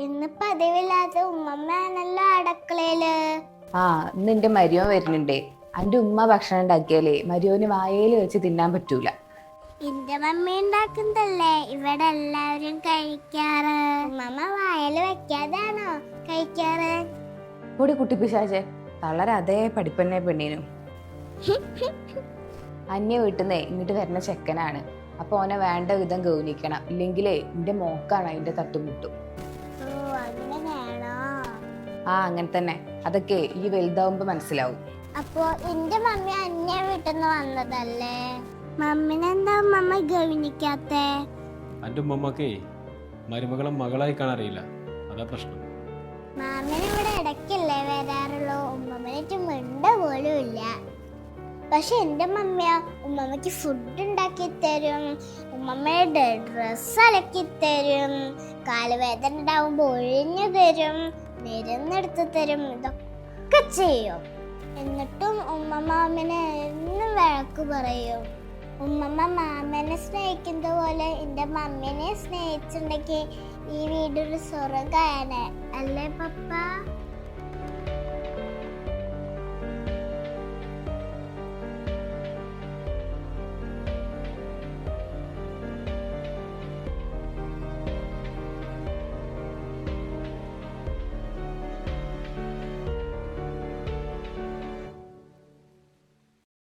ഇന്ന് പതിവില്ലാത്ത ഉമ്മമ്മയാണല്ലോ അടുക്കളയില്. ഇന്ന് എന്റെ മരിയോൻ വരുന്നുണ്ടേ. അന്റെ ഉമ്മ ഭക്ഷണം ഉണ്ടാക്കിയാലേ മരിയോന് വായയിൽ വെച്ച് തിന്നാൻ പറ്റൂല. എന്റെ മമ്മി ഉണ്ടാക്കുന്നതല്ലേ ഇവിടെ എല്ലാവരും കഴിക്കാറ്. ഉമ്മമ്മ വായല് വെക്കാതാണോ കഴിക്കാറ്? കൂടി കുട്ടിപ്പിശാചെ, തളരെ അതേ പഠിപ്പന്നെ പെണ്ണീനും. അന്യ വീട്ടിന്നേ ഇങ്ങോട്ട് വരുന്ന ചെക്കനാണ്. അപ്പൊ ഓനെ വേണ്ട വിധം ഗൗനിക്കണം, ഇല്ലെങ്കിലേ എന്റെ മോക്കാണ് അതിന്റെ തട്ടുമുട്ടും. അങ്ങനെ തന്നെ. അതൊക്കെ ഈ വലുതാവുമ്പോ മനസ്സിലാവും. അപ്പൊ എന്റെ മമ്മി അന്യ വീട്ടിൽ നിന്ന് വന്നതല്ലേ? മമ്മിനെന്താ ഉമ്മമ്മ ഗവനിക്കാത്തെ? എന്റെ ഉമ്മമ്മക്കേ മരുമകളെ മകളായി കാണാറിയില്ല, അതാ പ്രശ്നം. മാമന് ഇവിടെ ഇടയ്ക്കല്ലേ വരാറുള്ളൂ, ഉമ്മമ്മനായിട്ട് മിണ്ട പോലും ഇല്ല. പക്ഷെ എന്റെ മമ്മിയാ ഉമ്മമ്മക്ക് ഫുഡ് ഉണ്ടാക്കി തരും, ഉമ്മമ്മയുടെ ഡ്രസ്സ് അലക്കി തരും, കാലുവേദന ഉണ്ടാവുമ്പോ ഒഴിഞ്ഞു തരും, മരുന്നെടുത്ത് തരും, ഇതൊക്കെ ചെയ്യും. എന്നിട്ടും ഉമ്മമ്മ മാമനെ എന്നും വഴക്ക് പറയും. ഉമ്മമ്മ മാമനെ സ്നേഹിക്കുന്ന പോലെ എന്റെ മമ്മീനെ സ്നേഹിച്ചിട്ടുണ്ടെങ്കിൽ ഈ വീടൊരു സ്വർഗ്ഗമാണ് അല്ലേ പപ്പ?